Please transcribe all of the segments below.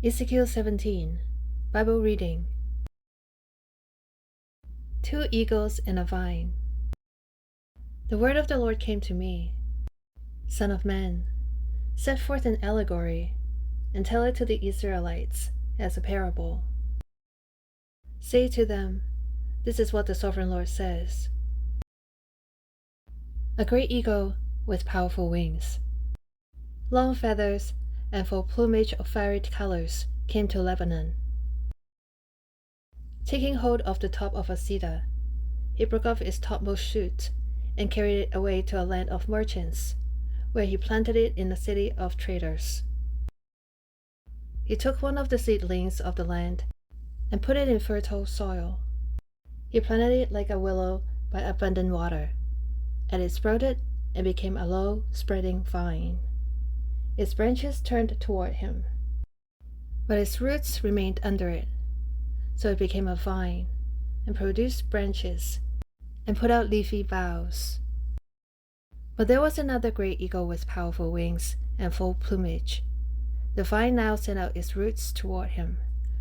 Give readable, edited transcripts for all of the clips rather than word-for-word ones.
Ezekiel 17, Bible reading. 2 eagles and a vine. The word of the Lord came to me. Son of man, set forth an allegory, and tell it to the Israelites as a parable. Say to them, this is what the Sovereign Lord says. A great eagle with powerful wings, long feathers, and full plumage of varied colors came to Lebanon. Taking hold of the top of a cedar, he broke off its topmost shoot and carried it away to a land of merchants, where he planted it in a city of traders. He took one of the seedlings of the land and put it in fertile soil. He planted it like a willow by abundant water, and it sprouted and became a low, spreading vine. Its branches turned toward him, but its roots remained under it. So it became a vine, and produced branches, and put out leafy boughs. But there was another great eagle with powerful wings and full plumage. The vine now sent out its roots toward him,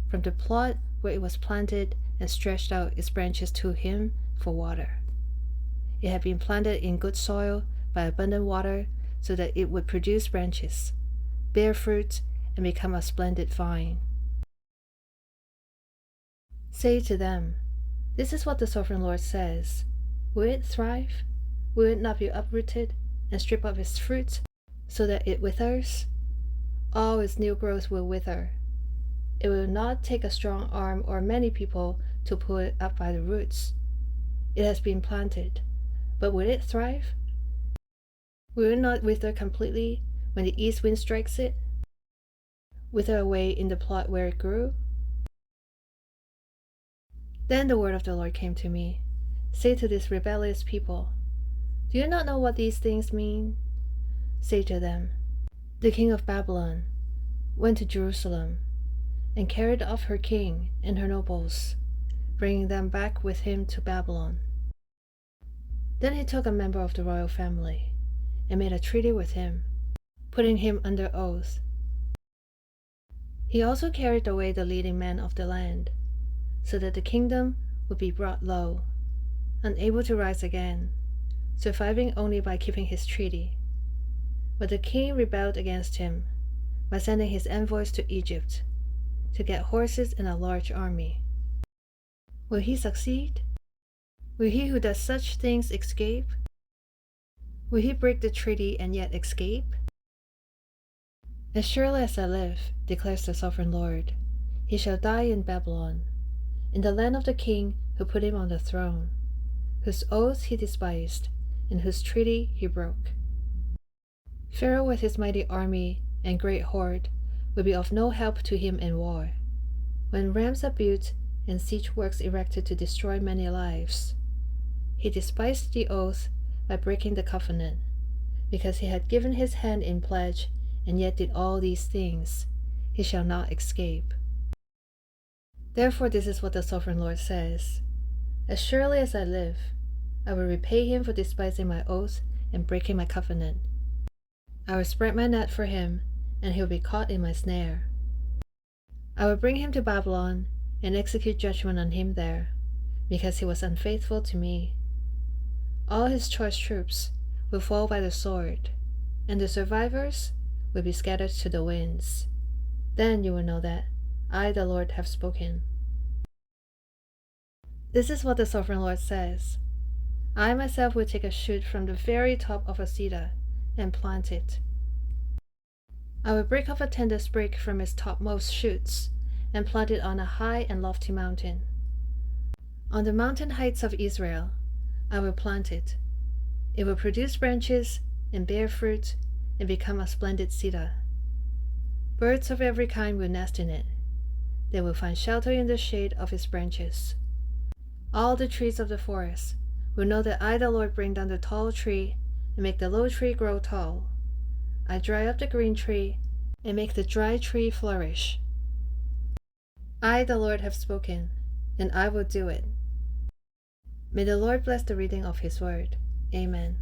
from the plot where it was planted, and stretched out its branches to him for water. It had been planted in good soil by abundant water, so that it would produce branches, bear fruit, and become a splendid vine. Say to them, this is what the Sovereign Lord says. Will it thrive? Will it not be uprooted and strip off its fruit, so that it withers? All its new growth will wither. It will not take a strong arm or many people to pull it up by the roots. It has been planted, but will it thrive? Will it not wither completely when the east wind strikes it? Wither away in the plot where it grew? Then the word of the Lord came to me. Say to this rebellious people, do you not know what these things mean? Say to them, the king of Babylon went to Jerusalem and carried off her king and her nobles, bringing them back with him to Babylon. Then he took a member of the royal family and made a treaty with him, putting him under oath. He also carried away the leading men of the land, so that the kingdom would be brought low, unable to rise again, surviving only by keeping his treaty. But the king rebelled against him by sending his envoys to Egypt to get horses and a large army. Will he succeed? Will he who does such things escape? Will he break the treaty and yet escape? As surely as I live, declares the Sovereign Lord, he shall die in Babylon, in the land of the king who put him on the throne, whose oath he despised, and whose treaty he broke. Pharaoh with his mighty army and great horde will be of no help to him in war, when rams are built and siege works erected to destroy many lives. He despised the oath by breaking the covenant, because he had given his hand in pledge and yet did all these things. He shall not escape. Therefore this is what the Sovereign Lord says. As surely as I live, I will repay him for despising my oath and breaking my covenant. I will spread my net for him, and he will be caught in my snare. I will bring him to Babylon and execute judgment on him there, because he was unfaithful to me. All his choice troops will fall by the sword, and the survivors will be scattered to the winds. Then you will know that I, the Lord, have spoken. This is what the Sovereign Lord says. I myself will take a shoot from the very top of a cedar and plant it. I will break off a tender sprig from its topmost shoots and plant it on a high and lofty mountain. On the mountain heights of Israel, I will plant it. It will produce branches and bear fruit and become a splendid cedar. Birds of every kind will nest in it. They will find shelter in the shade of its branches. All the trees of the forest will know that I, the Lord, bring down the tall tree and make the low tree grow tall. I dry up the green tree and make the dry tree flourish. I, the Lord, have spoken, and I will do it. May the Lord bless the reading of his word. Amen.